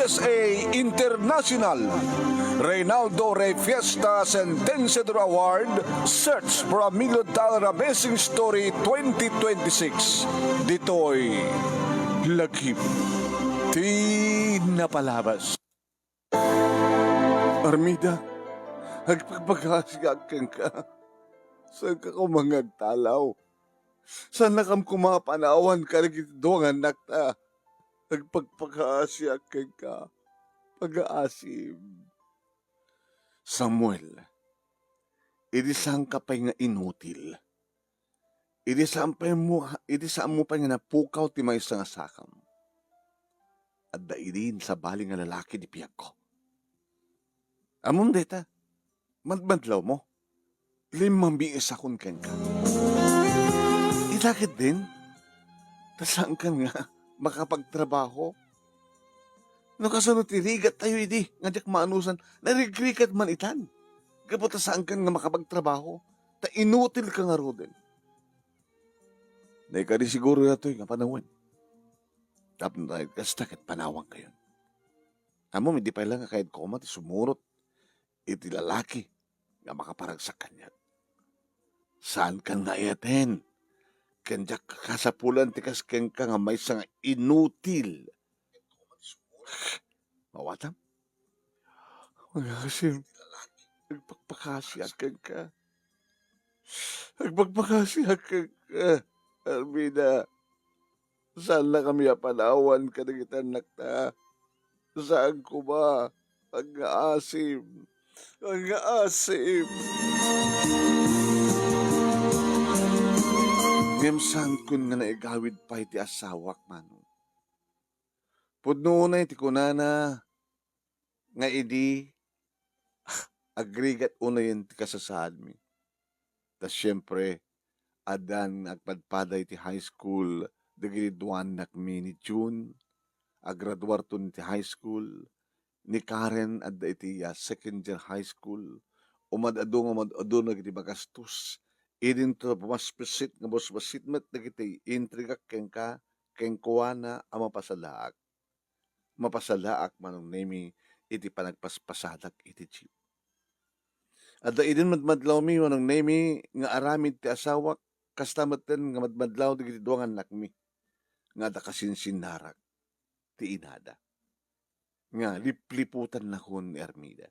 USA International Reynaldo Rey Fiesta Sentenciador Award Search for a $1 Million Amazing Story 2026. Dito'y lagip di napalabas. Armida, agpagpagkasiyakan ka. Saan ka kumangag talaw? Saan na kam kumapanawan ka na gitidongan nakta? Nagpagpagkasiyakan ka. Pag-aasim. Samuel, idisang ka pa'y nga inutil. Idisaan mo pa nga napukaw ti may nga sakam. At daidin sa bali nga lalaki di piyag ko. Amom deta, madmadlaw mo. 5 biis akong ken ka. Idakit din, tasaan ka nga makapagtrabaho. No kasano tirigat tayo idi, nga diyak maanusan, narigrikat man itan. Kapag tasaan ka nga makapagtrabaho, ta inutil ka nga rodin. Dahil ka di siguro na ito nga panahon. Tapos na kasta kat panawang kayo. Amo, hindi pa lang kahit kumat, sumurot, iti lalaki, nga makaparag sa kanya. Saan ka nga iaten? Kanya kasapulan tikas ken ka nga may nga inutil. Mawatam? Magasim, nagpagpakasyakan ka. Nagpagpakasyakan ka. Armida, saan na kami apanawan ka na kita nakta? Saan ko ba? Ang aasim. Ang aasim. Ngemsan kun nga naigawid pa iti asawak man. Pudno na iti kunana nga idi agrigat una yun ti kasasaan mi. Tas syempre, adan agpadpaday ti high school dagiti duan nakmi ni June, agraduar tun ti high school, ni Karen adda iti second year high school, umadado na iti bagastos, idin to pumaspesit nga busbasit met dagiti intrigak ken ka, ken kuwana ang mapasalaak. Mapasalaak manong nemi iti panagpaspasadak iti jeep. Adda idin madmadlaw mi manong nemi nga aramid ti asawak, kastameten nga madmadlaw dagiti duangan nakmi nga da kasinsinnarak ti inada. Nga lipliputan na kun Ermida.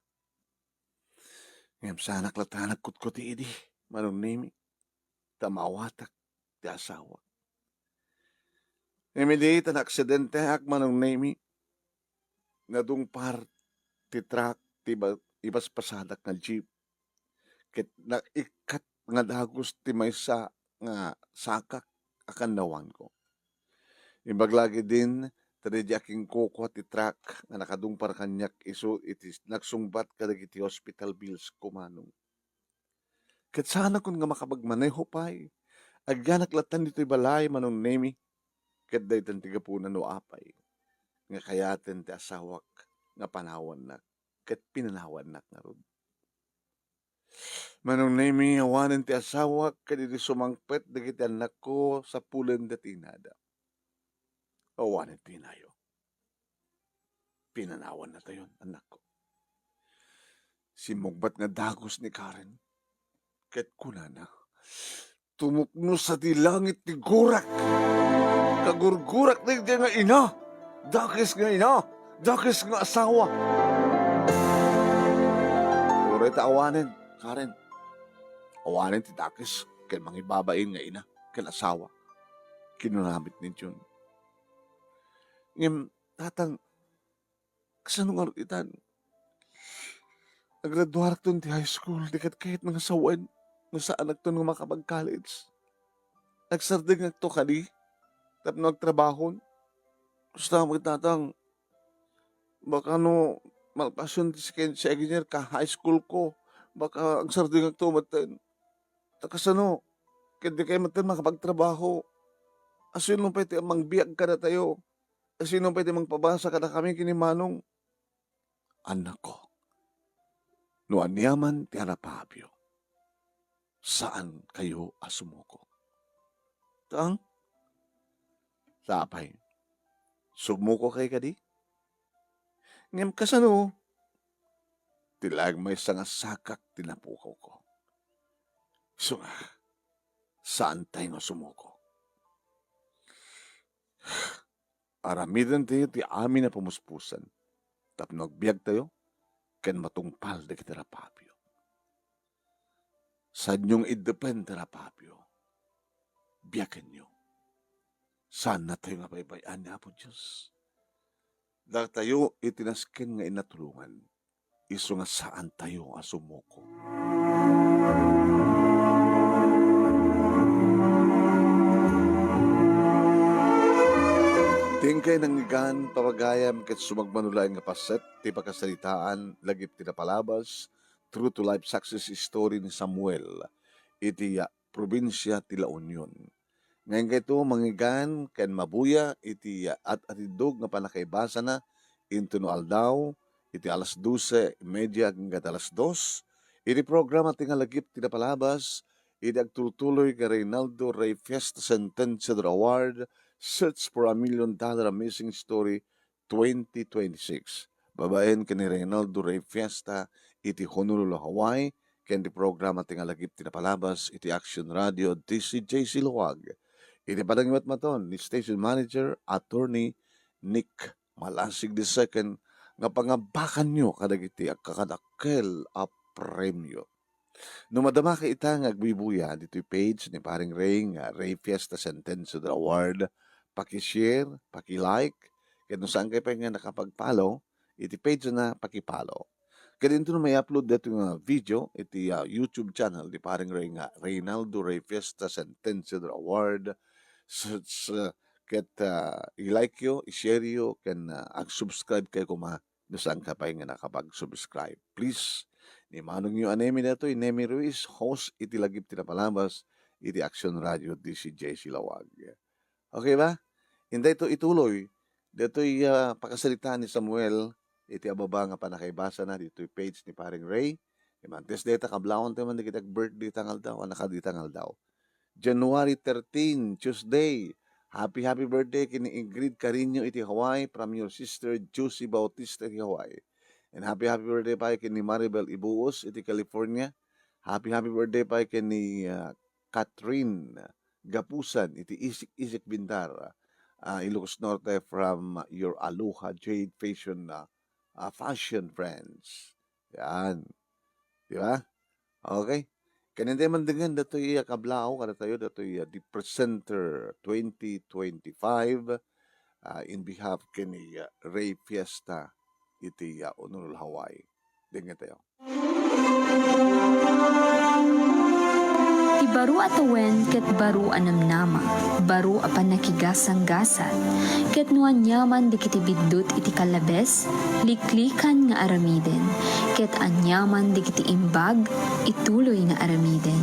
Ngam sanak latanak ko ti idi, manong nemi, tamawatak ti asawa. Ngami tan aksidente ak manong nemi, nga dungpar ti truck, ti ibas pasadak nga jeep, ket naikat nga dagos ti maysa nga sakak akan nawan ko. Imbaglagi din, tadi aking kuko ti truck nga nakadungpar kanyak iso iti nagsungbat kadag iti hospital bills kumanong. Ket sana kun nga makapagmaneho pay, agyanak latan dito'y balay manong nemi, ket daytan ti gapunan no apay, nga kayaten ti asawak nga panawan nak, ket pinanawan nak nga rod. Manong nemi awanen ti asawak ket iti sumangpet dagiti anak ko sa pulen da tinada. Awanen tinayo. Pinanawan na tayon, anak ko. Simugbat nga dagos ni Karen, ket kunana, tumukno sa ti langit ti gurak. Kagurgurak na iti nga ina. Dakis nga ina. Dakis nga asawa. Uray ta awanen, Karen. Awanen ti dakis, ken mangibabain nga ina, ken asawa. Kinunamit ni Jun. Ngem, tatang, kasano nga itan? Nagraduar ton ti high school, dikat kahit mga sawan, nga saan nagton nga makapag-college. Nagsarding nagto kali, tapos nagtrabahon. Gusto nga magtatang, baka no, malpasyon si engineer ka high school ko, baka ang sarding nagto matin. Takasano, kaya kayo matin makapagtrabaho. Asin nung pwede mangbiyag ka na tayo. Asin nung pwede mangpabasa ka na kami kinimanong. Anak ko, no anyaman ti harapabyo, saan kayo asumuko? Tang? Sapay, sumuko kay kadi? ngem kasano, tilag may sakak tinapukaw ko. So nga, saan tayo nga sumuko? Aramidan tayo ti amin na pumuspusan. Tapno agbiag tayo, ken matungpal da kita rapapyo. Saan yung iddepen rapapyo? Biyakin nyo. Saan na tayo nga baybayan niya po Diyos? Dahil tayo itinaskin nga inatulungan. Iso nga saan tayo nga sumuko. Tingkay nangigan, papagayam, ket sumagmanulay nga paset, ti pakasalitaan, lagip tinapalabas, true to life success story ni Samuel, iti probinsya ti La Union. Ngayon kayo mangigan, ken mabuya, iti at atidog nga panakaibasa na, into no aldaw, iti alas 12:30 hanggang alas 2, iti programa ti nga lagip tinapalabas, iti agtutuloy ka Reynaldo Rey Fiesta Sentenciador Award, Search for $1 Million Amazing Story 2026. Babaen ka ni Reynaldo Rey Fiesta, iti Honolulu, Hawaii, ken di programa ti nga lagip tinapalabas, iti Action Radio, DCJC Luwag. Iti padangimat maton ni Station Manager, Attorney Nick Malasig II, nga pangabakan nyo kadagiti agkakadakkel a premyo. No madama ka ita nga agbibuya dito'y page ni paring Ray nga Ray Fiesta Sentenciador Award, paki-share, paki-like, kaya no saan kayo pa nga nakapag-follow, iti page na paki-follow. Kaya dito na may upload dito nga video, iti YouTube channel di paring Ray nga Reynaldo Ray Fiesta Sentenciador Award. Ket i-like yo, i-share yo, ken ag-subscribe kayo kuma no saan ka pa nga nakapag-subscribe. Please, ni manong yung anemi na ito, Nemi Ruiz, host iti lagip tinapalabas, iti Action Radio DCJ Silawag. Okay ba? Hindi ito ituloy. Dito'y pakasalitaan ni Samuel, iti ababa nga panakaibasa na, dito'y page ni paring Ray. Imantes data, kablawon tayo man, kitag birthday tangal daw, anakadi tangal daw. January 13, Tuesday. Happy birthday kini Ingrid Carino iti Hawaii from your sister Josie Bautista iti Hawaii. And happy birthday pa kini Maribel Ibuos iti California. Happy birthday pa kini Catherine Gapusan iti Isik Bindar. Ilocos Norte from your Aloha Jade Fashion friends. Yan. Di ba? Okay. Kanindi man dengan dato'y kablao kada tayo dato'y the presenter 2025 in behalf kini Ray Fiesta iti Honolulu, Hawaii. Dengan tayo. Ti baro atawen ket baro anamnama, baro apan nakigasang-gasat, ket nuan nyaman di kiti biddut iti kalabes, liklikan nga aramiden, ket anyaman di kiti imbag, ituloy nga aramiden.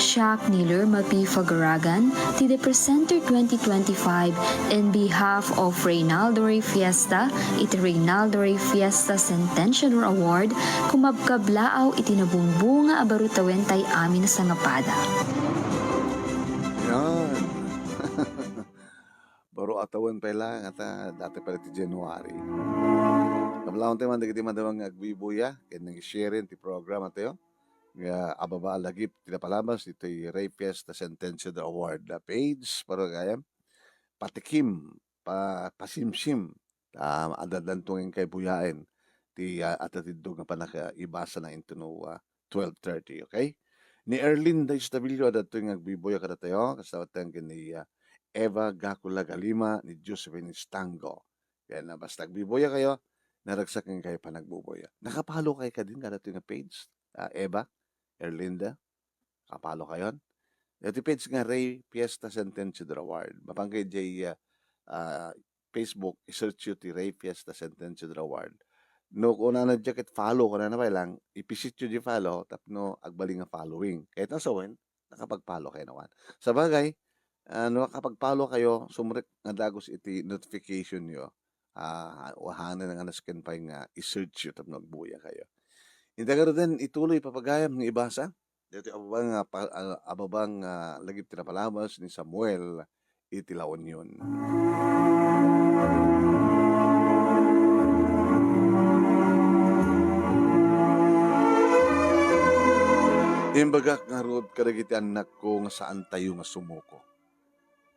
Siak ni Lerma P. Fagaragan, ti The Presenter 2025 in behalf of Reynaldo Rey Fiesta, iti Reynaldo Rey Fiesta Sentenciador Award, kumabkablaaw iti nabungbunga abarutawen tay amin sa ngapada. Yan. Baro atawan pa lang at dati pala ti January. Kablawon tayo man dagiti madawang agbibuya, kaya nang i-share ti programa tayo. Nga ababa lagip tinapalabas ito'y Ray Fiesta Sentenciador Award page para kaya patikim pasimsim adadantungin kay buyain ti atatidog nga panakaibasa na into no 12:30, okay? Ni Erlinda Estabillo adato nga agbibuya kada tayo kasawatan ni Eva Gacula Galima ni Josephine Stango. Kaya na basta agbibuya kayo naragsakin kayo panagbubuya. Nakapalo kayo ka din kada nga page Eva Erlinda, kapalo kayon. Ito page nga Ray Fiesta Sentenciador Award. Mapanggay jay Facebook, isearch yun ti Ray Fiesta Sentenciador Award. No, kung na jacket follow ko na ba lang, ipisit yun di follow, tapno agbaling nga following. Kahit na sa wen, nakapag-follow kayo naman. Sa bagay, nakapag-follow kayo, sumurek nga dagos iti notification nyo. Wahanan nga naskin pa nga isearch yun, tapno agbuya kayo. Hindi ka rin ituloy papagayam ng ibasa. Dito ababang lagip tinapalabas ni Samuel iti La Union. Imbaga nga rod kadagiti anak ko nga saan tayo nga sumuko.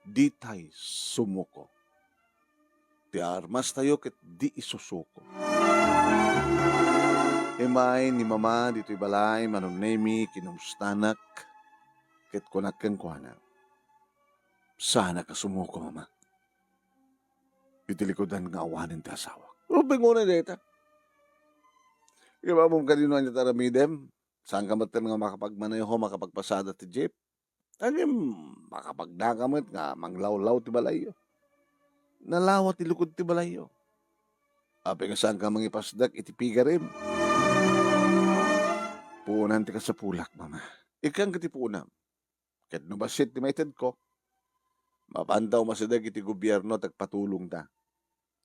Di tay sumuko. Ti armas tayo ket di isusuko. Himay ni mama dito'y balay manunemi kinumustanak ket kunak ken kuana. Sana ka sumuko mama. Itilikodan nga awanin ti asawa. Rubing una deta. Iba mong kanino niya taramidem. Saan ka matan nga makapagmaneho, makapagpasada ti jeep? Agim makapagdakamit nga manglawlaw ti balayo. Nalawat ti lukod ti balayo. Api nga saan ka mangipasdak iti pigarim. Puunan ti ka sa pulak, mama. Ikang kiti puunam. Ket no basit ti maited ko. Mapantaw masadag iti gobyerno tagpatulong ta.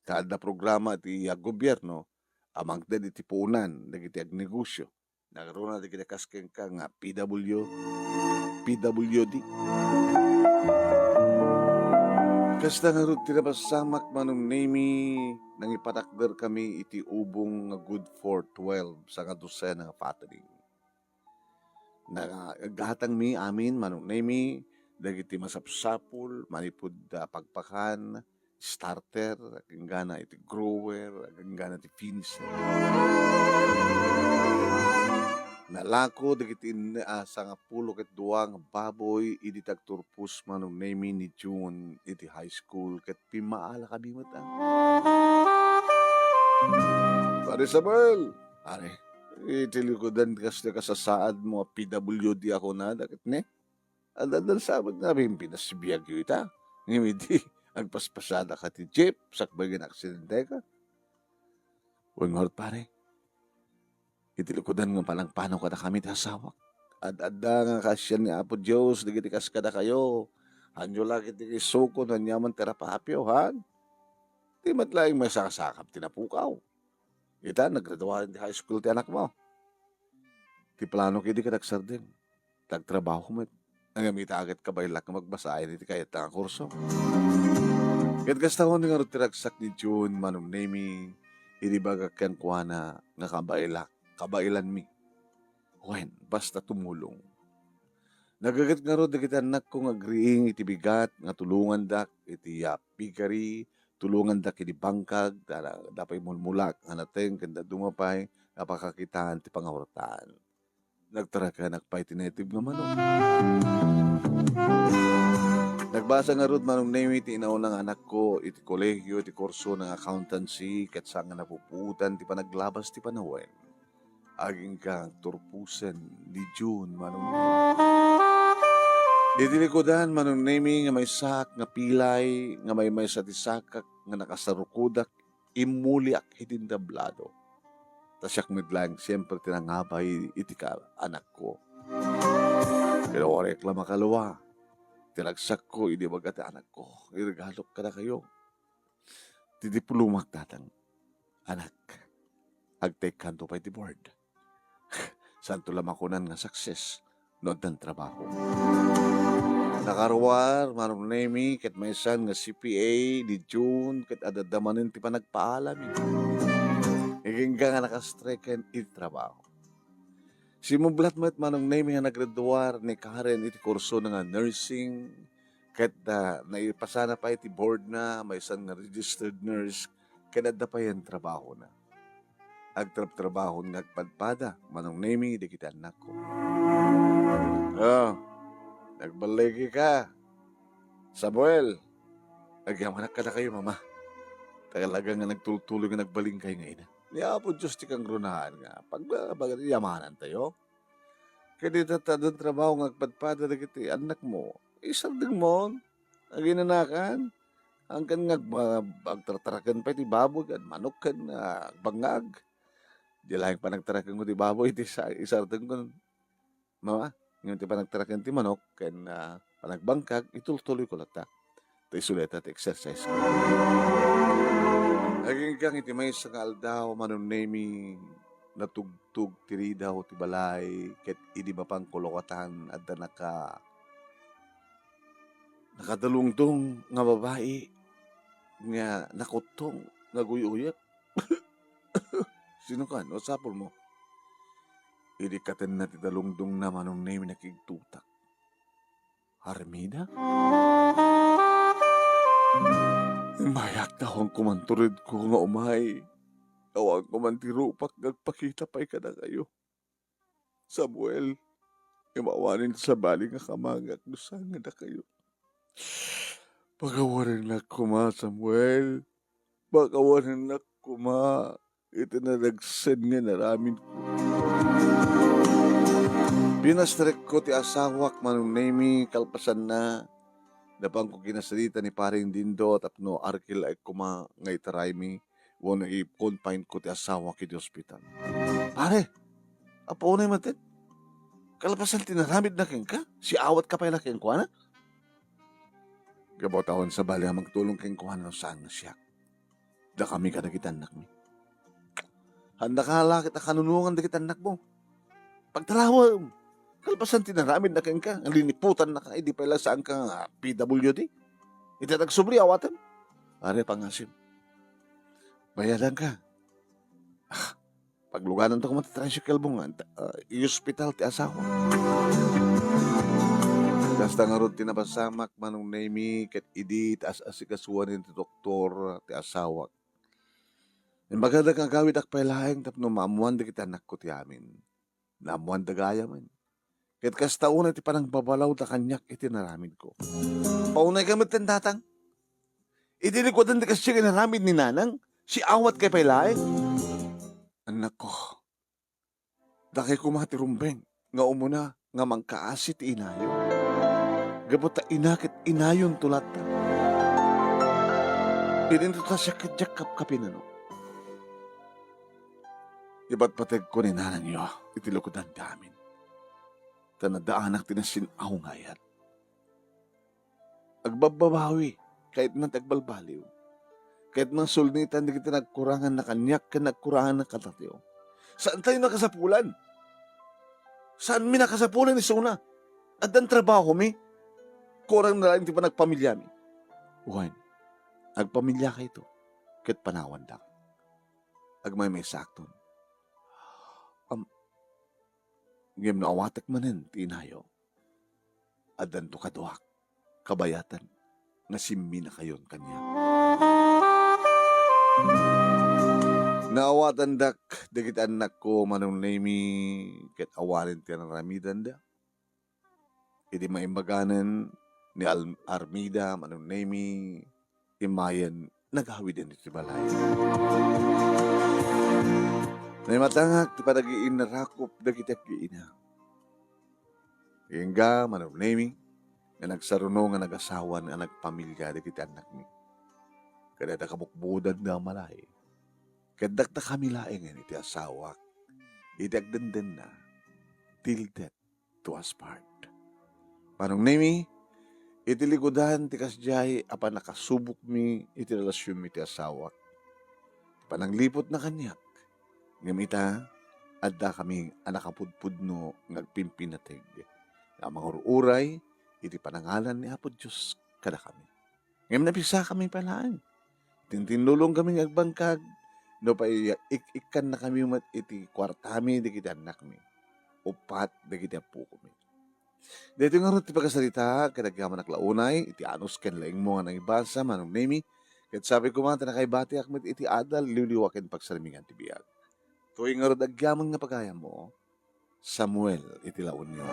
Kada programa ti gobyerno amang da iti puunan dagiti agnegosyo. Nagkaroon na dagiti kasken ka nga PWD. Kasta nga ron tinapasamak manong nemi nang ipatakder kami iti ubong nga good for 12 sa nga dosena nga fattening. Nagahatang mi amin manong nemi dagiti masapsapul, manipud pagpakan, starter, aganggana iti grower, aganggana iti finisher. Nalako dagiti sa nga pulo ket duwa nga baboy idi tagturpus manong nemi ni June iti high school ket pimaala kami met. Pare Samuel, pare, itilikodan kas na kasasaad mo PWD ako na dakat ne. Adadal sabag namin pinasibiyag yu ita. Ngimidi, agpaspasada ka ti jeep, sakbagin aksidente ka. Wangor pare, itilikodan nga palang pano kada kami ti asawak. Ad-adda nga kasyan ni Apo Diyos, digiti kas kada kayo. Anyo lagi ti isukon, hanyaman terapapyo, han? Di matlaing may sakasakap tinapukaw. Ita, naggraduaran di high school ti anak mo. Ti plano kidi ka nagsardin. Tagtrabaho mo. Nangamita agad ka ba ilak nga magbasahin iti kayat nga kurso. Kat kasta ko nga tiragsak ni June manong nemi iribagak kan kuana nga kabailan mi. Wen, basta tumulong. Nagagat nga ro dagiti anak ko nga agriing iti bigat nga tulungan dak iti pigari, tulungan dak iti bangkag, dapay mulmulak nga nateng kanda dumapay napakakitaan ti pangawratan. Nagtara nagpay tinetib nga manok. Nagbasa nga rod manong nemi ti inaunang anak ko iti kolegyo iti kurso ng accountancy ket sa nga napuputan ti panaglabas ti panawen. Aging kang turpusen di June manong nemi. Iti likodan manong nemi nga may sak nga pilay nga may sa ti sakak nga nakasarukudak imuliak hitin tablado. Tasyak midlang siyempre tinangabay iti ka anak ko. Pero orek lang makalawa. Tinagsak ko, hindi bagat anak ko. Irigalok ka na kayo. Titipulumak tatang. Anak, agtake kanto pa iti board. Santo lamakunan nga success. Nood ng trabaho. Nakarwar, manong nemi, ket may san nga CPA, di June, ket adadamanin ti pa nagpaalam. Igingga nga nakastriken iti trabaho. Si mublat mo't manong nemi nga naggraduar ni Karen iti kurso nga nursing ket naipasana pa iti board na may isang nga registered nurse ket adda pa yan trabaho na. Agtrabaho nga agpadpada manong nemi di kita anak ko. Nagbaligi ka. Samuel, nagyamanak ka na kayo mama. Talaga nga nagtultuloy nga nagbaling kayo ngayon. Niya po Diyos ti kang grunahan nga. Yamanan tayo. Kaya dito doon trabaho nga agpadpada na kita anak mo. Isarding mo. Aginanakan. Hanggang nga agtartarakan pa iti baboy. Manok kan bangag. Di lang pa nagtarakan mo ti baboy. Isarding ko. Mama, ngayon ti pa nagtarakan ti manok. Kaya panagbangkag. Itultuloy ko lata. Ito isulit at exercise ko. Aging kang iti may sa aldaw manong nemi natugtog tiri daw ti balay ket idi ba pang kulokatan adda nakadalungtong nga babae nga nakutong nga guyuyat. Sino kan? Wasapol mo? Idi katen na ti dalungdong na manong name nakigtutak. Armida? Mayak na akong kumanturid ko nga umay. Tawag ko man ti rupak nagpakita pa'y kada kayo. Samuel, imawanin sa bali nga kamagak nusangan na kayo. Pagawarin na kuma, Samuel. Pagawarin na kuma. Ito na nagsen nga naramin ko. Binastrek ko ti asawak manong name kalpasan na. Dapang ko kinasalita ni paring dindo tapno arkil ay kuma ngay taray mi. Wano i-confine ko ti asawa ki di hospital. Pare, apo na matin. Kalapasan tinaramid na king ka? Si awat ka pa na king kuwana? Gabaw sa bali magtulong king kuwana saan na siya. Da kami ka nakitanak mi. Handa ka halakit na kanunungan na kitanak mo. Pagtalawa, kalapasan tinaramid na king ka. Ang liniputan na ka, hindi pala saan ka PWD. Itatag-subli awatan. Pare, pangasim. Bayadan ka. Pagluganan to ko matatricycle mo nga, i-hospital ti asawa. Basta nga ron tinapasamak manong name ket idi taas asikasuan ti doktor ti asawa. Yung maganda kang gawid ak pailaeng tapno maamuan da kita anak ko ti amin. Naamuan da gaya man. Ket kastauna ti panang babalaw da kanyak iti naramid ko. Paunay kami tindatang. Idilikodan di kasi naramid ni nanang. Si awat kay pailaeng. Anak ko, dakay ko matirumbeng, nga umuna, nga mangkaasit inayo. Gabot ta inakit inayon tulat ta. Pininto ta siya kadyak kapinano. Iba't patag ko ni nanan niyo, itilukodan damin. Tanadaanak tinasinaw nga yan. Agbababawi, kahit nang tagbalbaliw. Kahit mga sulnitan, di kita nagkurangan na kanyak, ka nagkurangan na katatyo. Saan tayo nakasapulan? Saan mi nakasapulan ni Suna? At ang trabaho mi? Kurang na lang di pa nagpamilya mi. Uwan, nagpamilya ka ito. Kahit panawan lang. Agmay sakton. Ngayam na awatak manin, tinayo. Adan to kaduak, kabayatan, nga simmi na kayon kanya. Naawatan dak, dagit anak ko manong name ket awarin ti ramidan da. Idi maimbaganan ni Armida manong name imayan naghawi din iti balay. Na matangak ti padagiin na rakop dagit giina. Hingga manong name nga nagsaruno nga nagasawa nga nagpamilya dagit anak mi. Kada da kabukbudan nga malay. Kadak na kami laing iti asawak. Idagdandan na. Till death to us part. Manong name, iti likodan ti kasjay apa nakasubok mi iti relasyon mi ti asawak. Pananglipot na kanyak. Ngamita, adda kami anakapudpudno ngagpimpinatig. Nga mga uray, iti panangalan ni Apo Diyos kada kami. Ngam napisa kami palaan. Tintinulong kami agbangkag. No pa ikan na kami mat iti kwartami di kita anak mi. Upat di kita po kami. Dito nga rin ti pagkasalita, kadagyaman naklaunay, iti anos ken laing mo nga nang ibasa, manong name, ket sabi ko man, tanakaybati akmet iti adal, liwliwaken pagsalimingan ti biyag. Tuwing nga rin agyaman nga pagaya mo, Samuel iti laon nyo.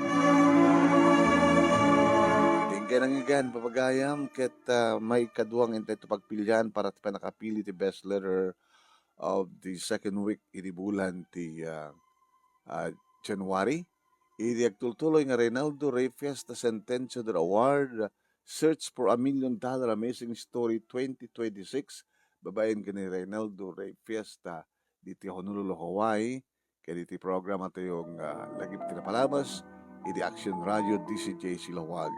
Tingkay nang igan, papagayam, ket may kaduang intay to pagpilyan para ti panakapili ti best letter of the second week iti bulan ti January. Iti agtultuloy nga Reynaldo Ray Fiesta Sentencio de Award Search for $1 Million Amazing Story 2026. Babayin ka ni Reynaldo Ray Fiesta diti Honolulu, Hawaii. Kaya diti program ato yung lagip tinapalabas. Iti Action Radio DCJ Silawag.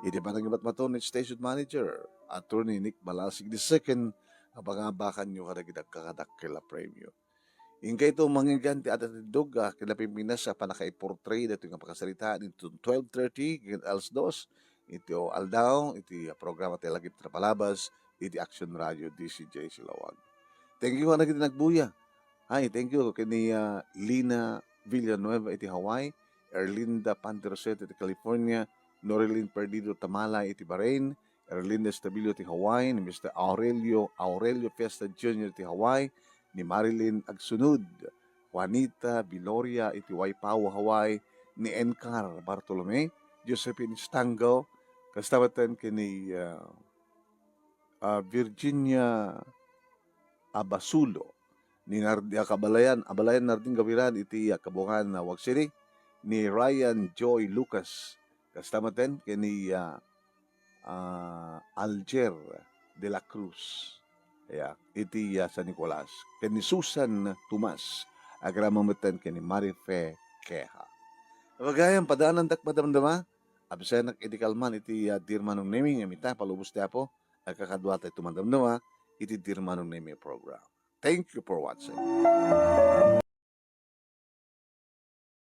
Iti panangibat maton Station Manager Attorney Nick Balasig II. Abangabakan nyo kadagidag kakadakila premyo. Ingkay ito mangiganti at atidog kila Pimpinas sa panaka-portray dito yung pagkasalita nito 12:30 alas 2 ito aldaw iti programa tayo lagi trapalabas iti Action Radio DCJ Silawag. Thank you nagbuya. Hi, thank you kini Lina Villanueva iti Hawaii, Erlinda Panteroset iti California, Norilyn Perdido Tamala iti Bahrain, Erlinda Estabilio iti Hawaii, ni Mr. Aurelio Fiesta Jr. iti Hawaii, ni Marilyn Agsunod, Juanita Biloria iti Waipawa, Hawaii, ni Encar Bartolome, Josephine Stango, kastamatan kini Virginia Abasulo, ni Nardia Abalayan Narding Gawiran iti Kabungan na Wagsiri, ni Ryan Joy Lucas, kastamatan kini Alger de la Cruz, iti San Nicolas, kini Susan Tomas, agramamatan kini Marife Queja. Pagayang padaanan tak madamdama, absenak iti kalman iti dirmanong naming amita palubos ti Apo, agkakadwa tayo tumandamdama iti dirmanong naming program. Thank you for watching.